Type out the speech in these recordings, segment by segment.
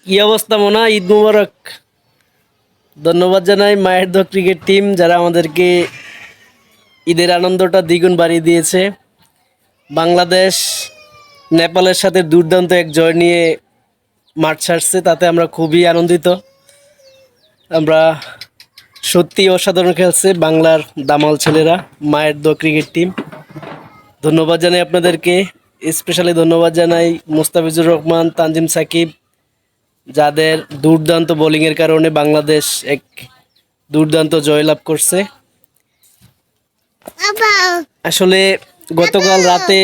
কি অবস্থা মোনা? ঈদ মুবারক। ধন্যবাদ জানাই মায়ের দোয়া ক্রিকেট টিম, যারা আমাদেরকে ঈদের আনন্দটা দ্বিগুণ বাড়িয়ে দিয়েছে। বাংলাদেশ নেপালের সাথে দুর্দান্ত এক জয় নিয়ে মাঠ ছাড়ছে, তাতে আমরা খুবই আনন্দিত। আমরা সত্যি অসাধারণ খেলছে বাংলার দামাল ছেলেরা, মায়ের দোয়া ক্রিকেট টিম। ধন্যবাদ জানাই আপনাদেরকে। স্পেশালি ধন্যবাদ জানাই মুস্তাফিজুর রহমান, তানজিম সাকিব, যাদের দুর্দান্ত বোলিংয়ের কারণে বাংলাদেশ এক দুর্দান্ত জয়লাভ করছে। আসলে গতকাল রাতে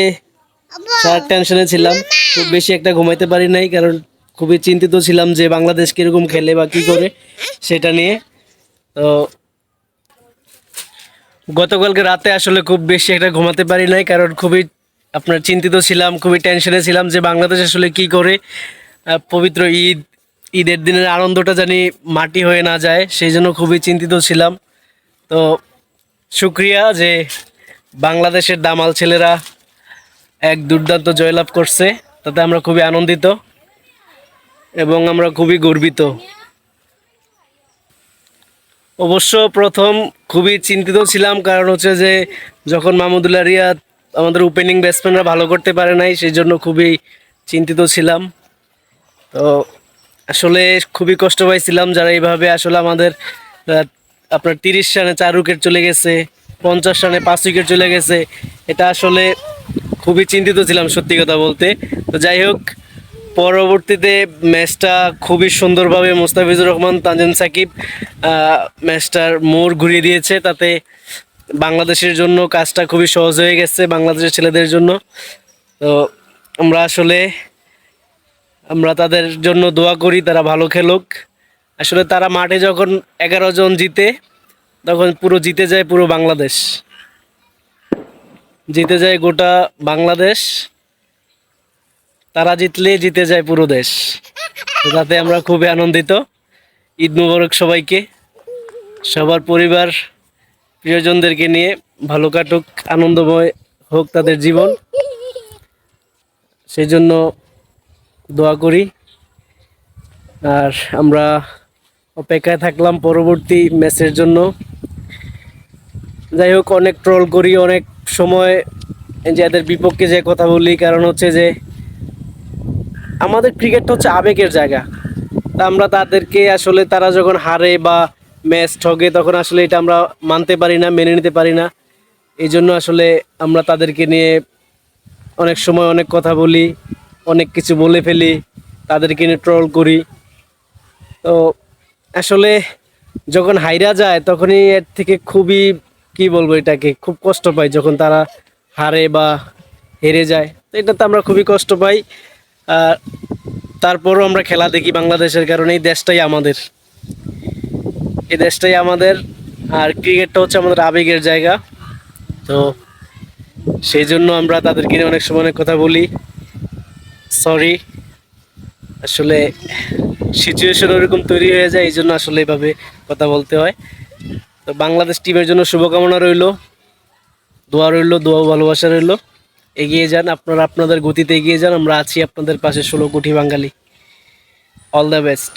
সারা টেনশনে ছিলাম, খুব বেশি একটা ঘুমাইতে পারি নাই, কারণ খুবই চিন্তিত ছিলাম যে বাংলাদেশ কীরকম খেলে বা কী করে সেটা নিয়ে। তো গতকালকে রাতে আসলে খুব বেশি একটা ঘুমাতে পারি নাই, কারণ খুবই আপনার চিন্তিত ছিলাম, খুবই টেনশনে ছিলাম যে বাংলাদেশ আসলে কী করে পবিত্র ঈদের দিনের আনন্দটা জানি মাটি হয়ে না যায়, সেই জন্য খুবই চিন্তিত ছিলাম। তো শুক্রিয়া যে বাংলাদেশের দামাল ছেলেরা এক দুর্দান্ত জয়লাভ করছে, তাতে আমরা খুবই আনন্দিত এবং আমরা খুবই গর্বিত। অবশ্য প্রথম খুবই চিন্তিত ছিলাম, কারণ হচ্ছে যে যখন মাহমুদুল্লাহ রিয়াদ আমাদের ওপেনিং ব্যাটসম্যানরা ভালো করতে পারে নাই, সেই জন্য খুবই চিন্তিত ছিলাম। তো আসলে খুবই কষ্ট পাইছিলাম, যারা এইভাবে আসলে আমাদের আপনার 30 রানে 4 উইকেট চলে গেছে, 50 রানে 5 উইকেট চলে গেছে, এটা আসলে খুবই চিন্তিত ছিলাম সত্যি কথা বলতে। তো যাই হোক, পরবর্তীতে ম্যাচটা খুবই সুন্দরভাবে মুস্তাফিজুর রহমান, তানজিম সাকিব ম্যাচটার মোড় ঘুরিয়ে দিয়েছে, তাতে বাংলাদেশের জন্য কাজটা খুবই সহজ হয়ে গেছে, বাংলাদেশের ছেলেদের জন্য। তো আমরা তাদের জন্য দোয়া করি, তারা ভালো খেলুক। আসলে তারা মাঠে যখন 11 জন জিতে, তখন পুরো জিতে যায় পুরো বাংলাদেশ, জিতে যায় গোটা বাংলাদেশ। তারা জিতলে জিতে যায় পুরো দেশ। তো তাতে আমরা খুবই আনন্দিত। ঈদ মুবারক সবাইকে, সবার পরিবার প্রিয়জনদেরকে নিয়ে ভালো কাটুক, আনন্দময় হোক তাদের জীবন, সেই জন্য দোয়া করি। আর আমরা অপেক্ষায় থাকলাম পরবর্তী ম্যাচের জন্য। যাই হোক, অনেক ট্রল করি, অনেক সময় যে এদের বিপক্ষে যে কথা বলি, কারণ হচ্ছে যে আমাদের ক্রিকেটটা হচ্ছে আবেগের জায়গা। তা আমরা তাদেরকে আসলে তারা যখন হারে বা ম্যাচ ঠগে, তখন আসলে এটা আমরা মানতে পারি না, মেনে নিতে পারি না। এই জন্য আসলে আমরা তাদেরকে নিয়ে অনেক সময় অনেক কথা বলি, অনেক কিছু বলে ফেলি, তাদেরকে নিয়ে ট্রল করি। তো আসলে যখন হাইরা যায়, তখনই এর থেকে খুবই কি বলবো, এটাকে খুব কষ্ট পাই যখন তারা হারে বা হেরে যায়। তো এটাতে আমরা খুবই কষ্ট পাই। আর তারপরও আমরা খেলা দেখি বাংলাদেশের, কারণে এই দেশটাই আমাদের, এই দেশটাই আমাদের। আর ক্রিকেটটা হচ্ছে আমাদের আবেগের জায়গা। তো সেই জন্য আমরা তাদেরকে নিয়ে অনেক সময় অনেক কথা বলি। সরি, আসলে সিচুয়েশন ওরকম তৈরি হয়ে যায়, এই জন্য আসলে এইভাবে কথা বলতে হয়। তো বাংলাদেশ টিমের জন্য শুভকামনা রইল, দোয়া রইল, দোয়া ভালোবাসা রইল। এগিয়ে যান, আপনারা আপনাদের গতিতে এগিয়ে যান, আমরা আছি আপনাদের পাশে, 16 কোটি বাঙালি। All the best.